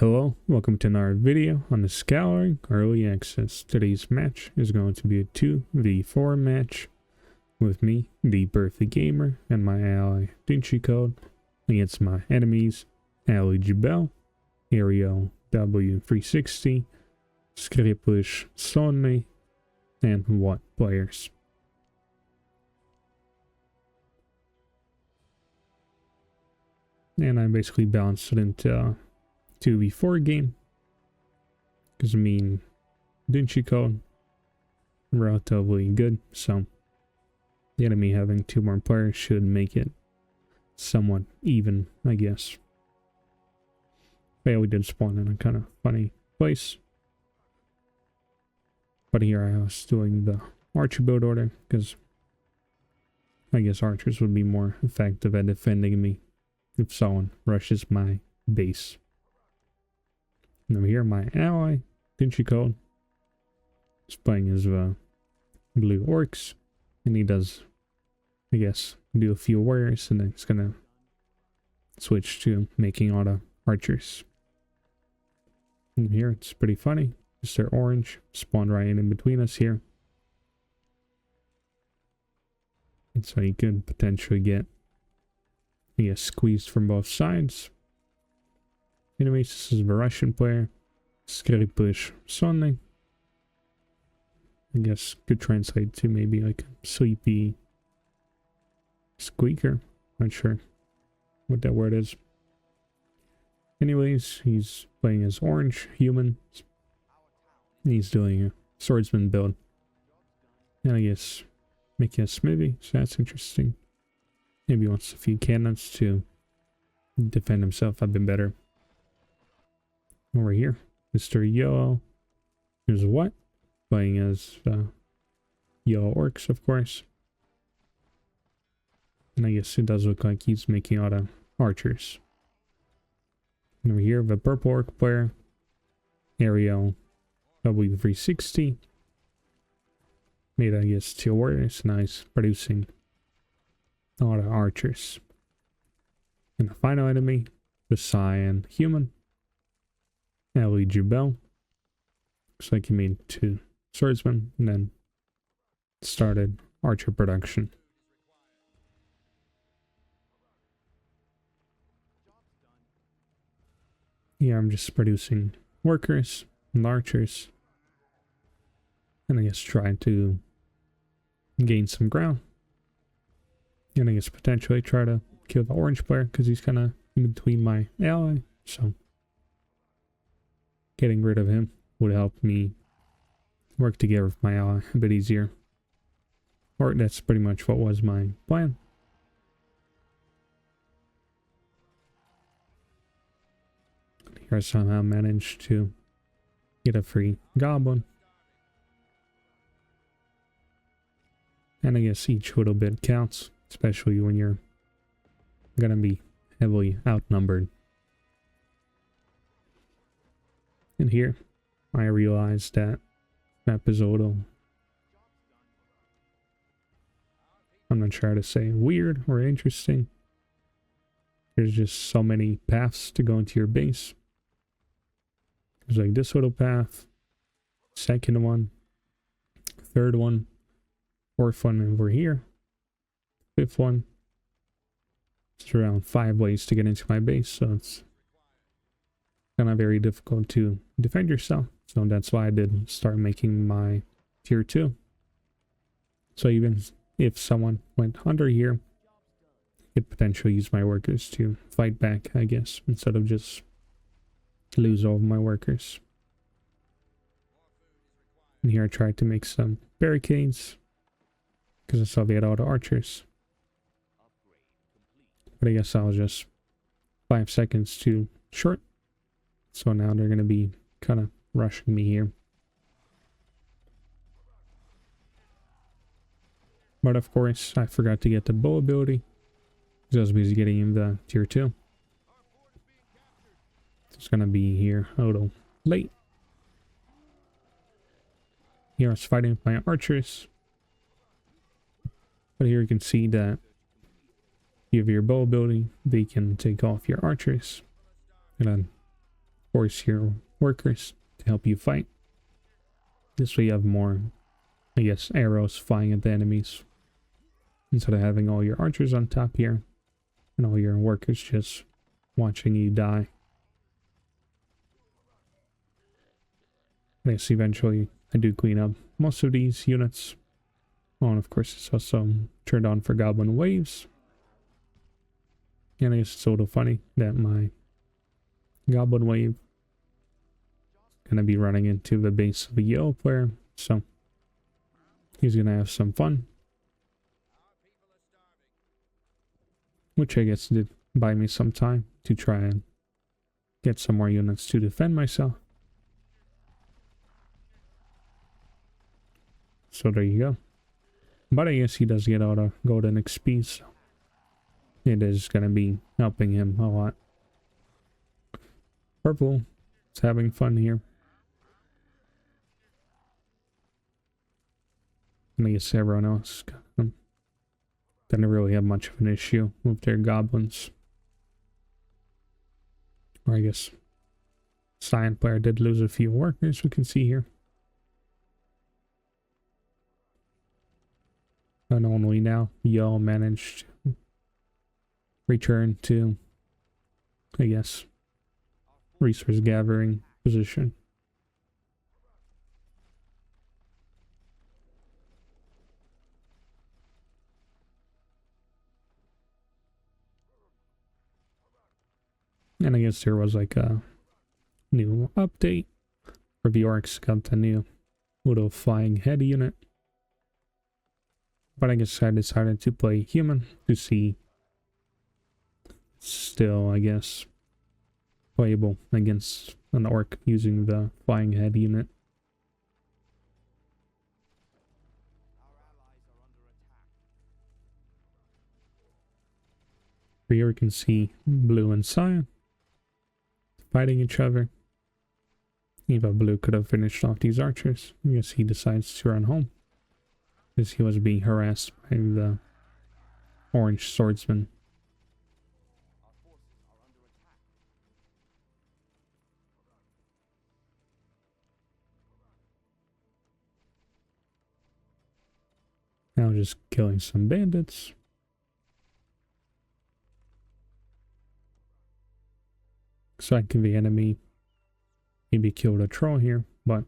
Hello, welcome to another video on the Scouring Early Access. Today's match is going to be a 2v4 match with me, the Birthday Gamer, and my ally Dinchi Code against my enemies Ali Jabel, Ariel W360, Skriplish Sonny, and What players. And I basically balanced it into 2v4 game, because I mean Dinchi Code relatively good, so the enemy having 2 more players should make it somewhat even, I guess. But yeah, we did spawn in a kind of funny place, but here I was doing the archer build order because I guess archers would be more effective at defending me if someone rushes my base. And over here, my ally, Dinchi Code, is playing his blue orcs, and he does, I guess, do a few warriors, and then he's gonna switch to making auto archers. And here, it's pretty funny. Mr. Orange spawned right in between us here. And so you could potentially get, I guess, squeezed from both sides. Anyways, this is the Russian player, Skriplish Sonny. I guess could translate to maybe like a sleepy squeaker. Not sure what that word is. Anyways, he's playing as orange human. He's doing a swordsman build. And I guess making a smithy, so that's interesting. Maybe he wants a few cannons to defend himself a bit better. Over here, Mr. Yellow is what? Playing as yellow orcs, of course. And I guess it does look like he's making auto archers. And over here, the purple orc player, Ariel W360. Made, I guess, 2 warriors. Nice, producing auto archers. And the final enemy, the cyan human, Ali Jabel. Looks like he made 2 swordsmen and then started archer production. Yeah, I'm just producing workers and archers. And I guess trying to gain some ground. And I guess potentially try to kill the orange player because he's kind of in between my ally. So getting rid of him would help me work together with my ally a bit easier. Or that's pretty much what was my plan. Here I somehow managed to get a free goblin. And I guess each little bit counts, especially when you're gonna be heavily outnumbered. And here, I realized that map is a little, I'm not sure how to say, weird or interesting. There's just so many paths to go into your base. There's like this little path, second one, third one, fourth one over here, fifth one. It's around 5 ways to get into my base, so it's kind of very difficult to defend yourself. So that's why I did start making my tier 2. So even if someone went under here, I could potentially use my workers to fight back, I guess, instead of just lose all of my workers. And here I tried to make some barricades because I saw they had all the archers. But I guess I was just 5 seconds too short. So now they're going to be kind of rushing me here. But of course, I forgot to get the bow ability because I was busy getting in the tier 2. It's going to be here a little late. Here I was fighting with my archers. But here you can see that you have your bow ability, they can take off your archers. And then force your workers to help you fight. This way you have more, I guess, arrows flying at the enemies, instead of having all your archers on top here and all your workers just watching you die. I guess eventually I do clean up most of these units. Oh, and of course it's also turned on for goblin waves. And I guess it's a little funny that my goblin wave is gonna be running into the base of a yellow player, so he's gonna have some fun. Which I guess did buy me some time to try and get some more units to defend myself. So there you go. But I guess he does get all the golden XP, so it is going to be helping him a lot. Purple is having fun here. And I guess everyone else didn't really have much of an issue with their goblins. Or I guess Cyan player did lose a few workers, we can see here. And only now Yo managed to return to, I guess, resource gathering position. And I guess there was like a new update for the orcs, got the new little flying head unit. But I guess I decided to play human to see still, I guess, playable against an orc using the flying head unit. Here we can see blue and cyan fighting each other. Eva Blue could have finished off these archers. I guess he decides to run home, because he was being harassed by the orange swordsman. Now just killing some bandits. Looks like the enemy maybe killed a troll here, but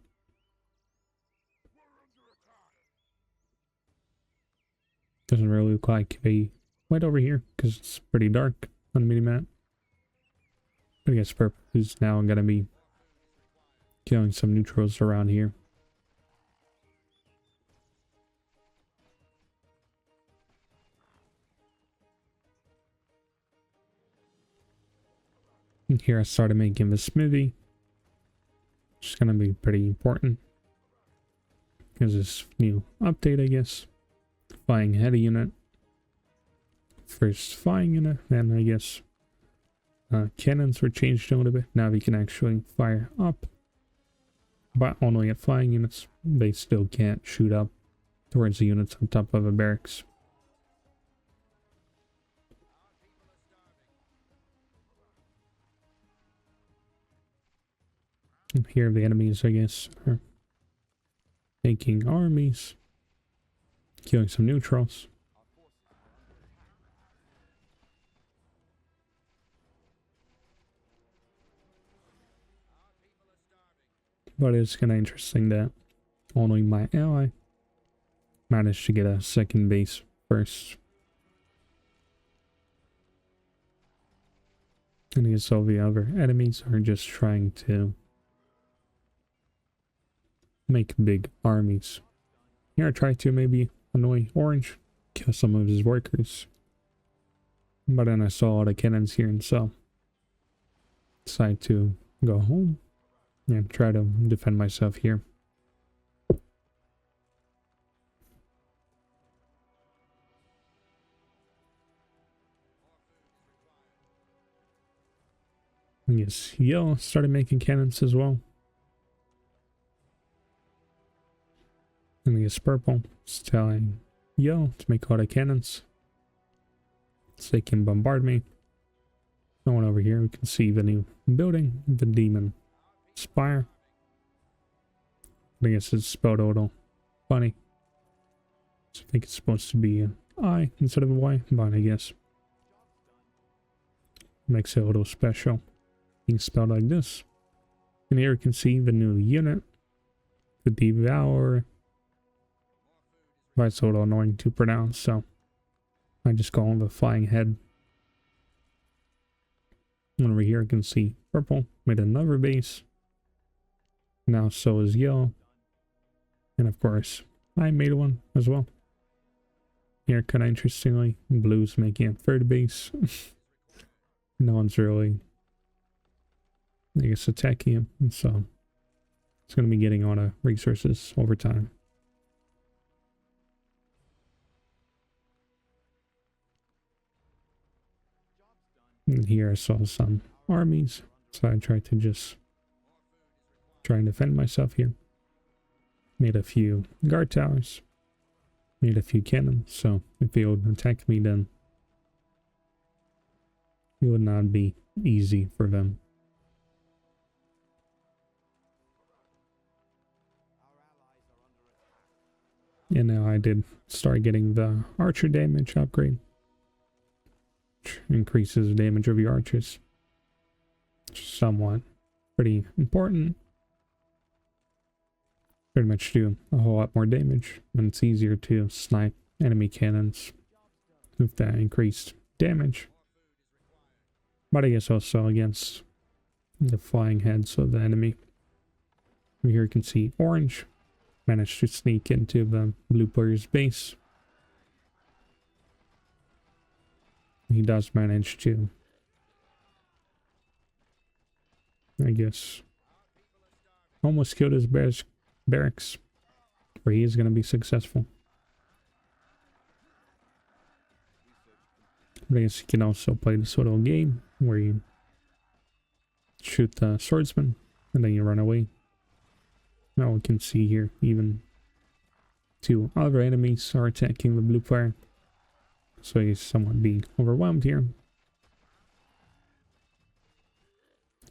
doesn't really look like they went over here because it's pretty dark on the minimap. I guess Purple is now going to be killing some neutrals around here. And here I started making the smithy, which is going to be pretty important because this new update, I guess. Flying head unit, first flying unit, and I guess cannons were changed a little bit. Now we can actually fire up, but only at flying units. They still can't shoot up towards the units on top of a barracks. And here the enemies, I guess, are making armies. Killing some neutrals. But it's kind of interesting that only my ally managed to get a second base first. And I guess all the other enemies are just trying to make big armies. Here I try to maybe annoy Orange, kill some of his workers. But then I saw all the cannons here, and so decided to go home and try to defend myself here. I guess Yellow started making cannons as well. And I guess Purple is telling Yellow to make all the cannons so they can bombard me. No one over here. We can see the new building, the demon Spire. I guess it's spelled auto. Funny. So I think it's supposed to be an I instead of a Y, but I guess makes it auto special. Being spelled like this. And here you can see the new unit. The Devour. But it's a little annoying to pronounce, so I just call him the Flying Head. And over here you can see purple made another base. Now so is yellow. And of course, I made one as well. Here, kind of interestingly, blue's making a third base. No one's really, I guess, attacking him. And so it's going to be getting a lot of resources over time. And here I saw some armies, so I tried to just try and defend myself here. Made a few guard towers. Made a few cannons, so if they would attack me, then it would not be easy for them. And now I did start getting the archer damage upgrade, which increases the damage of your archers. Somewhat pretty important. Pretty much do a whole lot more damage, and it's easier to snipe enemy cannons with that increased damage. But I guess also against the flying heads of the enemy. Here you can see orange managed to sneak into the blue player's base. He does manage to, I guess, almost killed his barracks, where he is going to be successful. But I guess you can also play this little game where you shoot the swordsman and then you run away. Now we can see here even two other enemies are attacking the blue player, so he's somewhat being overwhelmed here.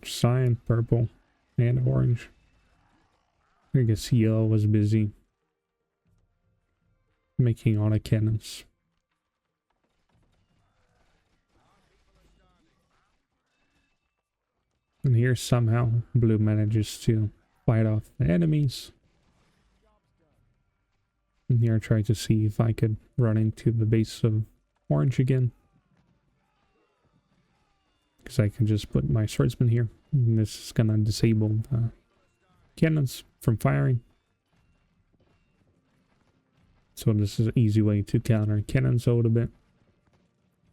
Cyan, purple, and orange. I guess yellow was busy making autocannons. And here somehow blue manages to fight off the enemies. And here I try to see if I could run into the base of orange again, because I can just put my swordsman here. And this is gonna disable the cannons from firing. So this is an easy way to counter cannons a little bit.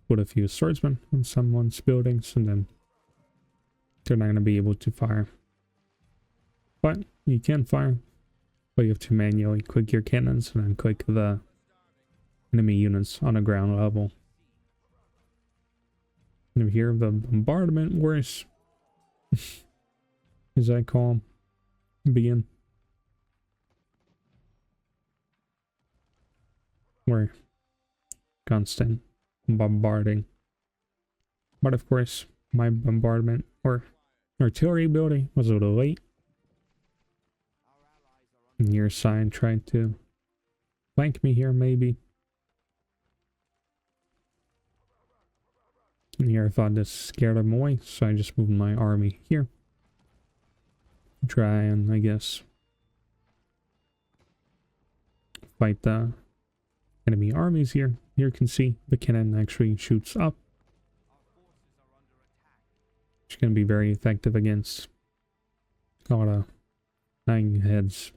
Put a few swordsmen on someone's buildings and then they're not going to be able to fire. But you can fire, but you have to manually click your cannons and then click the enemy units on the ground level. And here the bombardment wars, as I call them, begin. We're constant bombarding. But of course, my bombardment or artillery building was a little late. And your sign tried to flank me here, maybe. And here I thought this scared them away, so I just moved my army here. Try and, I guess, fight the enemy armies here. Here you can see the cannon actually shoots up, which can be very effective against a lot of flying heads.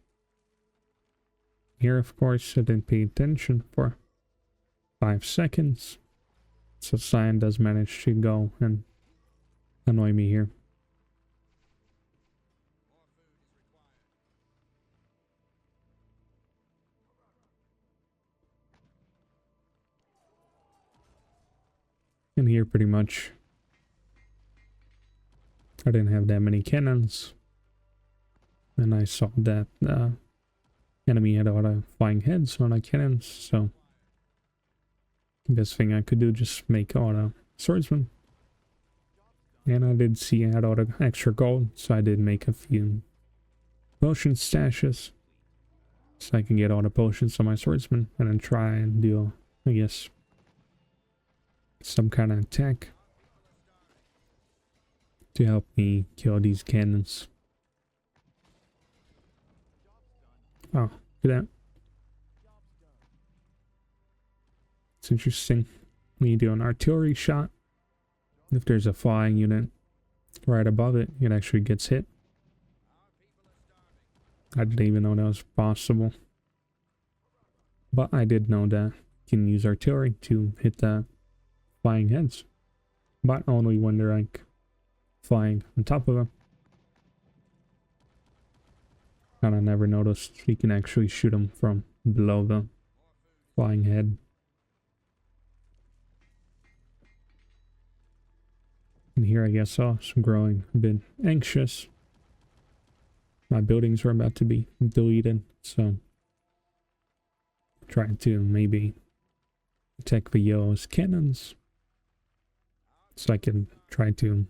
Here, of course, I didn't pay attention for 5 seconds. So Cyan does manage to go and annoy me here. And here pretty much I didn't have that many cannons. And I saw that enemy had a lot of flying heads on the cannons, so the best thing I could do just make a lot of swordsmen. And I did see I had all the extra gold, so I did make a few potion stashes. So I can get all the potions on my swordsman and then try and do, I guess, some kind of attack to help me kill these cannons. Oh, look at that. It's interesting. When you do an artillery shot, if there's a flying unit right above it, it actually gets hit. I didn't even know that was possible. But I did know that you can use artillery to hit the flying heads. But only when they're like flying on top of them. And I never noticed you can actually shoot them from below the flying head. And here I guess I was growing a bit anxious. My buildings were about to be deleted, so trying to maybe attack the yellow's cannons so I can try to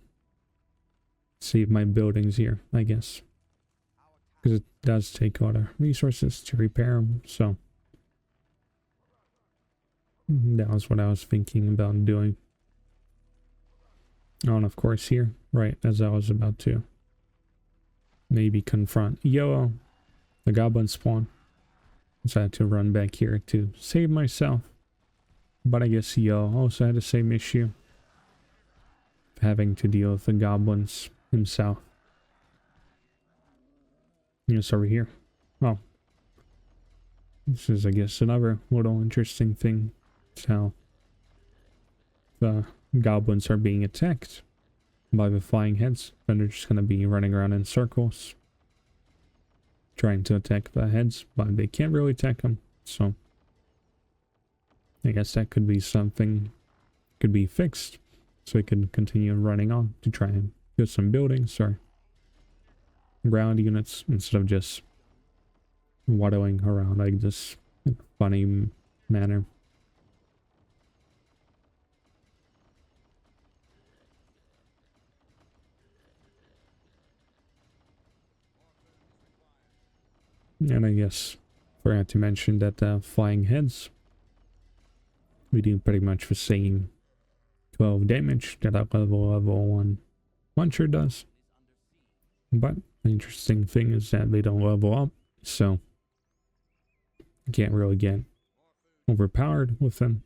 save my buildings here, I guess, because it does take a lot of resources to repair them. So that was what I was thinking about doing. Oh, and of course here, right as I was about to maybe confront yellow, the goblin spawn, so I had to run back here to save myself. But I guess yellow also had the same issue, having to deal with the goblins himself. Yes, over here. Oh, this is, I guess, another little interesting thing. It's how the goblins are being attacked by the flying heads, and they're just going to be running around in circles trying to attack the heads, but they can't really attack them. So I guess that could be something could be fixed, so we can continue running on to try and get some buildings or ground units instead of just waddling around like this in a funny manner. And I guess forgot to mention that the flying heads, we do pretty much the same 12 damage that a level 1 launcher does. But the interesting thing is that they don't level up, so you can't really get overpowered with them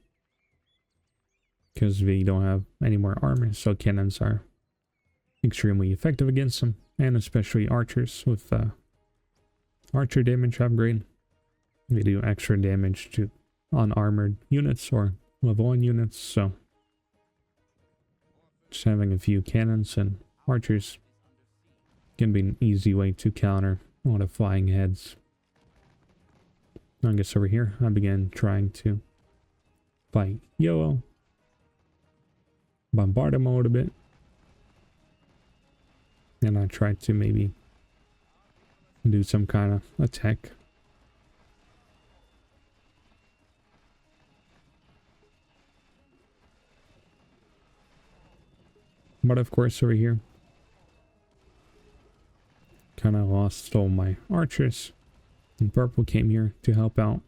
because they don't have any more armor, so cannons are extremely effective against them, and especially archers with archer damage upgrade. They do extra damage to unarmored units or level 1 units, so just having a few cannons and archers can be an easy way to counter all the flying heads. I guess over here I began trying to fight yellow, bombard him a little bit, and I tried to maybe do some kind of attack. But of course over here, kind of lost all my archers, and purple came here to help out.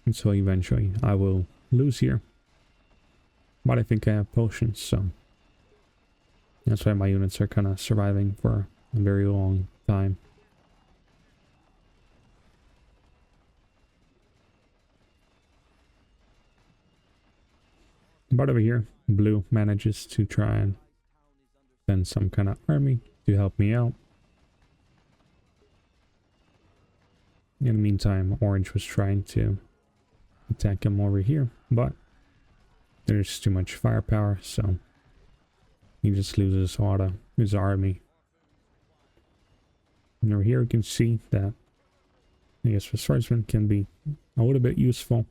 And so eventually I will lose here. But I think I have potions, so that's why my units are kind of surviving for a very long time. But over here, blue manages to try and send some kind of army to help me out. In the meantime, orange was trying to attack him over here, but there's too much firepower, so he just loses a lot of his army. And over here you can see that I guess the swordsman can be a little bit useful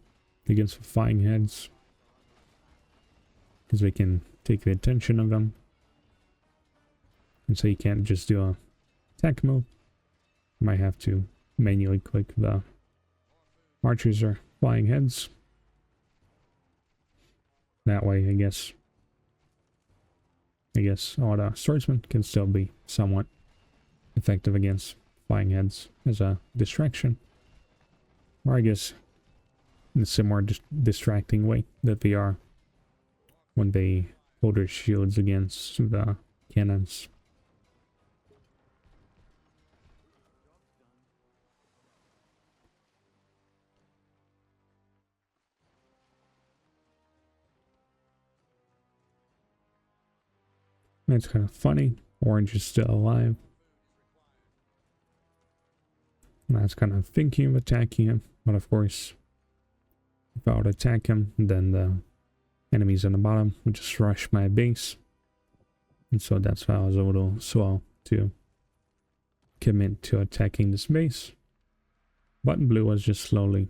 against the flying heads, because they can take the attention of them. And so you can't just do a attack move. You might have to manually click the archers or flying heads. That way, I guess, I guess all the swordsmen can still be somewhat effective against flying heads as a distraction. Or I guess in a similar distracting way that they are when they hold their shields against the cannons. That's kind of funny. Orange is still alive. And I was kind of thinking of attacking him, but of course, if I would attack him, then the enemies on the bottom would just rush my base. And so that's why I was a little slow to commit to attacking this base. But blue was just slowly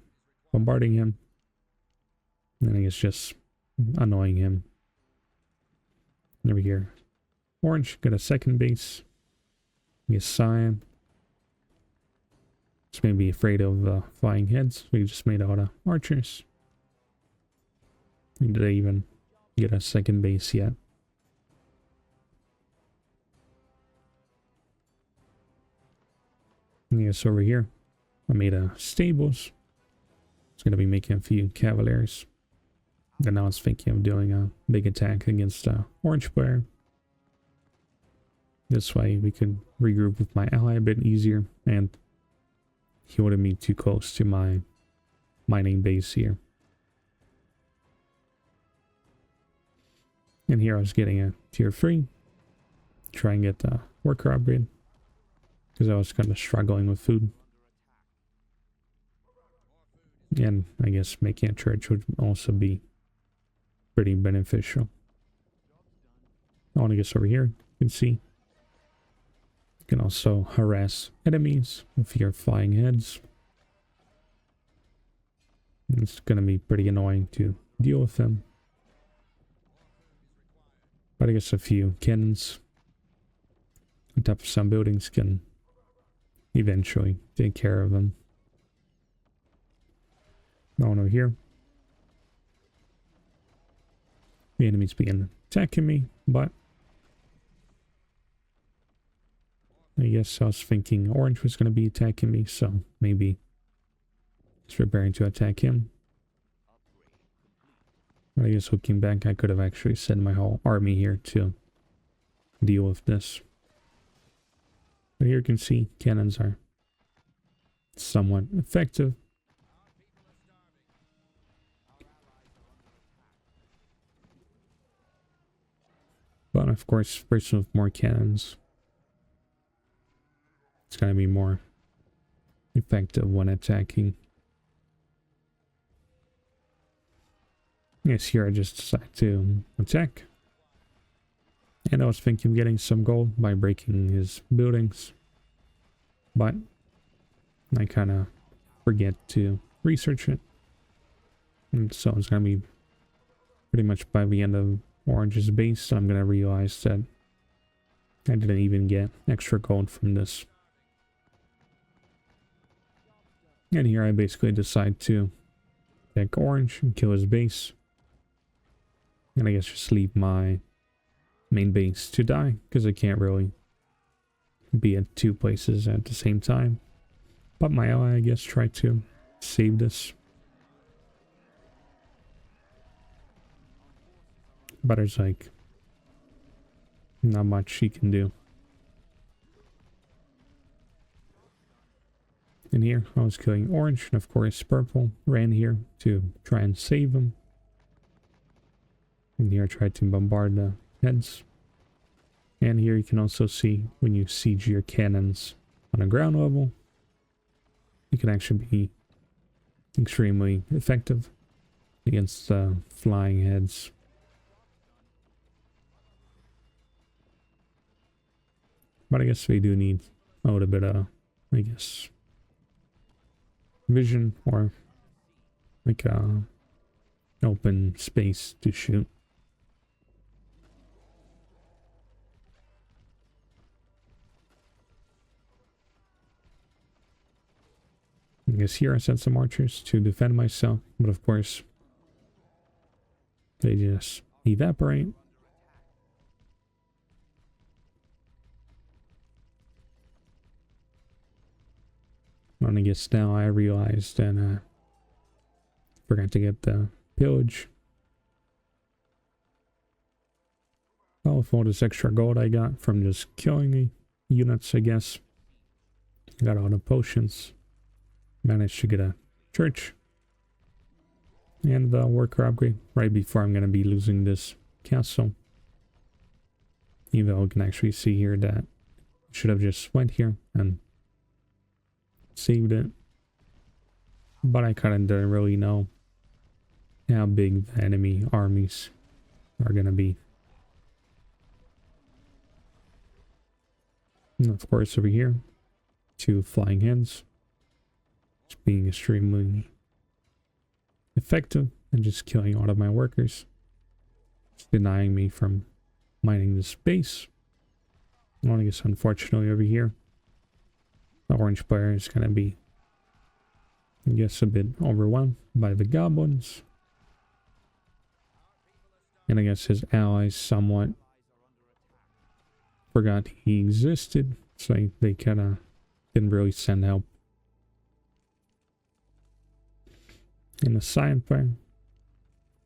bombarding him. And I guess just annoying him. Over here. Orange got a second base. I guess cyan. Just maybe afraid of flying heads. We just made out of archers. Did I even get a second base yet? Yes, over here, I made a stables. It's gonna be making a few cavaliers. And I was thinking of doing a big attack against a orange player. This way we could regroup with my ally a bit easier, and he wouldn't be too close to my mining base here. And here I was getting a tier 3. Try and get the worker upgrade. Because I was kind of struggling with food. And I guess making a church would also be pretty beneficial. I want to get over here. You can see. You can also harass enemies with your flying heads. It's going to be pretty annoying to deal with them. But I guess a few cannons on top of some buildings can eventually take care of them. No one over here. The enemies begin attacking me, but I guess I was thinking orange was going to be attacking me, so maybe he's preparing to attack him. I guess looking back, I could have actually sent my whole army here to deal with this. But here you can see cannons are somewhat effective. But of course, person with more cannons, it's going to be more effective when attacking. Yes, here I just decided to attack. And I was thinking of getting some gold by breaking his buildings. But I kind of forget to research it. And so it's going to be pretty much by the end of Orange's base, I'm going to realize that I didn't even get extra gold from this. And here I basically decide to attack Orange and kill his base. And I guess just leave my main base to die, because I can't really be at two places at the same time. But my ally, I guess, tried to save this. But there's like not much he can do. And here I was killing Orange, and of course Purple ran here to try and save him. And here I tried to bombard the heads. And here you can also see when you siege your cannons on a ground level, it can actually be extremely effective against flying heads. But I guess we do need a little bit of, I guess, vision, or like open space to shoot. I guess here I sent some archers to defend myself, but of course they just evaporate. And I guess now I realized that I forgot to get the pillage. Oh, with all this extra gold I got from just killing the units, I guess. Got all the potions. Managed to get a church. And the worker upgrade right before I'm going to be losing this castle. Even though I can actually see here that I should have just went here and saved it. But I kind of didn't really know how big the enemy armies are going to be. And of course over here, 2 flying hens. Just being extremely effective and just killing all of my workers. Just denying me from mining this base. Well, I guess unfortunately over here, the orange player is going to be, I guess, a bit overwhelmed by the goblins. And I guess his allies somewhat forgot he existed, so they kind of didn't really send help. And the science player,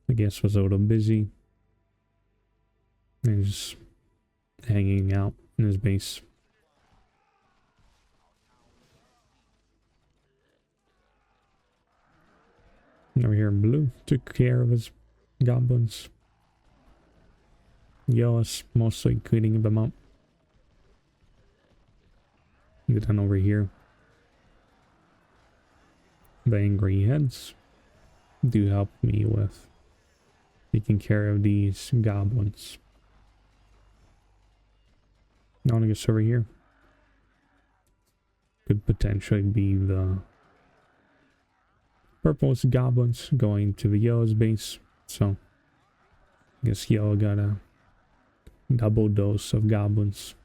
I guess, was a little busy. And just hanging out in his base. And over here, blue took care of his goblins. Yellow is mostly cleaning them up. And then over here, the angry heads do help me with taking care of these goblins. Now I guess over here could potentially be the purple's goblins going to the yellow's base. So I guess yellow got a double dose of goblins.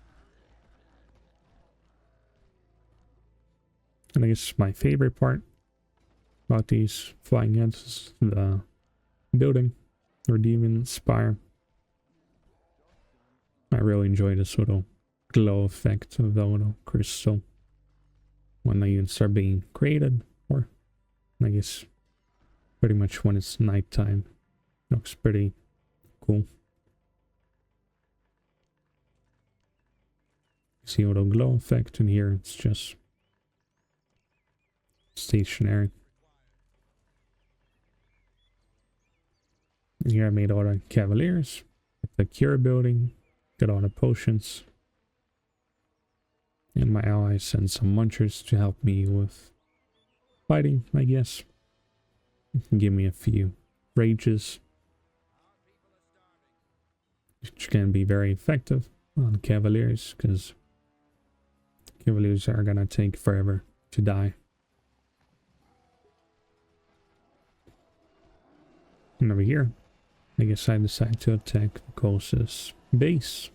And I guess my favorite part about these flying heads is the building or demon spire. I really enjoy this little glow effect of the little crystal when the units are being created, or I guess pretty much when it's nighttime. Looks pretty cool. See a little glow effect in here, it's just stationary. Here I made all the cavaliers, the cure building, got all the potions. And my allies send some munchers to help me with fighting, I guess. Give me a few rages, which can be very effective on cavaliers, because cavaliers are gonna take forever to die. And over here, I guess I decide to attack the closest base.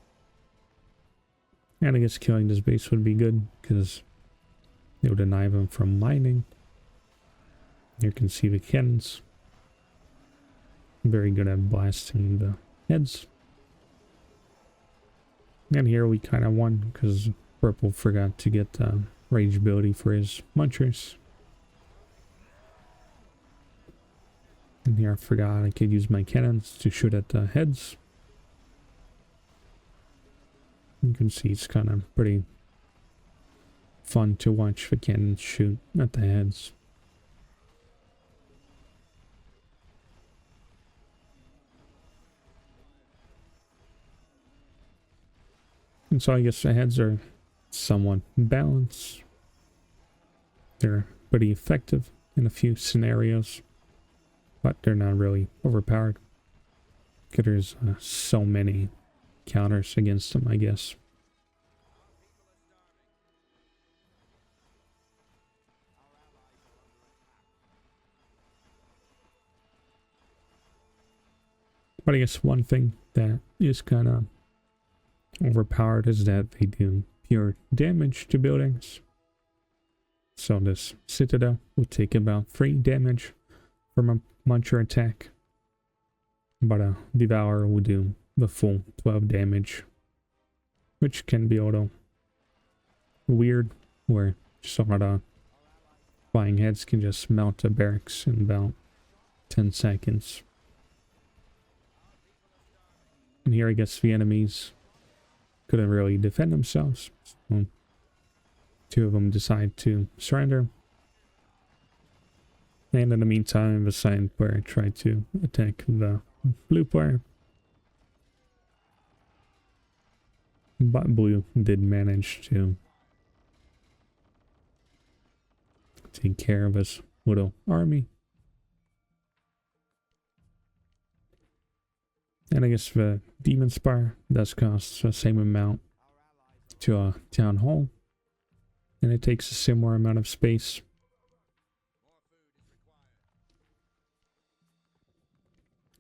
And I guess killing this base would be good, because it would deny them from mining. You can see the cannons. Very good at blasting the heads. And here we kind of won, because purple forgot to get rage ability for his munchers. And here I forgot I could use my cannons to shoot at the heads. You can see it's kind of pretty fun to watch the cannons shoot at the heads. And so I guess the heads are somewhat balanced. They're pretty effective in a few scenarios, but they're not really overpowered, because there's so many counters against them, I guess. But I guess one thing that is kind of overpowered is that they do pure damage to buildings. So this citadel would take about 3 damage from a muncher attack, but a devourer would do the full 12 damage, which can be a little weird, where just a lot of flying heads can just melt a barracks in about 10 seconds. And here I guess the enemies couldn't really defend themselves. So 2 of them decide to surrender. And in the meantime, the cyan player tried to attack the blue player. But blue did manage to take care of his little army. And I guess the demon spire does cost the same amount to a town hall. And it takes a similar amount of space.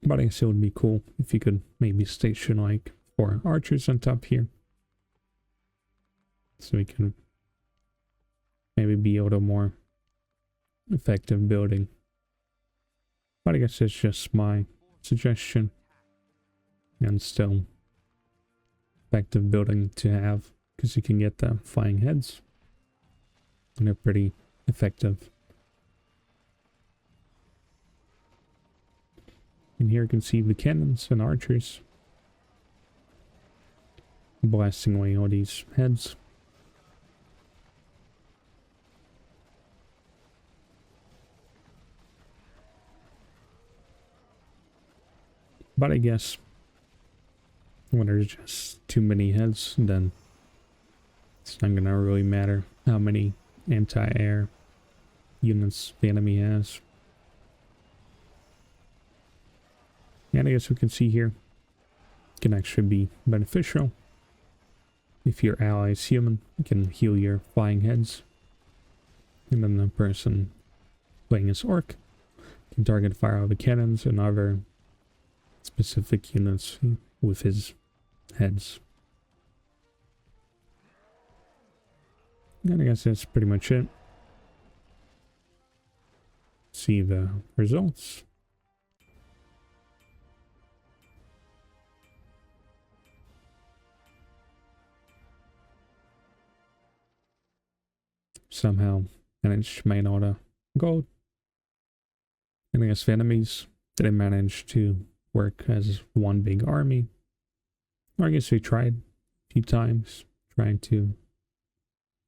But I guess it would be cool if you could maybe station like 4 archers on top here. So we can maybe be a little more effective building. But I guess it's just my suggestion. And still effective building to have, because you can get the flying heads. And they're pretty effective. And here you can see the cannons and archers blasting away all these heads. But I guess when there's just too many heads, then it's not gonna really matter how many anti-air units the enemy has. And I guess we can see here can actually be beneficial. If your ally is human, you can heal your flying heads. And then the person playing as orc can target fire all the cannons and other specific units with his heads. And I guess that's pretty much it. See the results. Somehow managed to mine all the gold. And I guess the enemies didn't manage to work as one big army. Or I guess we tried a few times trying to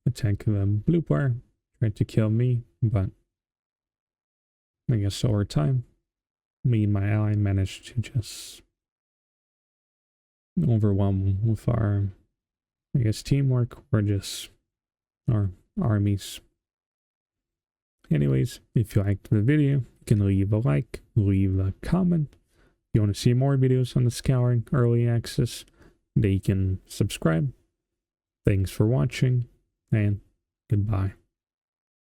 attack the blue player, tried to kill me, but I guess over time me and my ally managed to just overwhelm with our, I guess, teamwork or just our armies. Anyways, if you liked the video, you can leave a like, leave a comment. If you want to see more videos on the Scouring Early Access, then you can subscribe. Thanks for watching, and goodbye.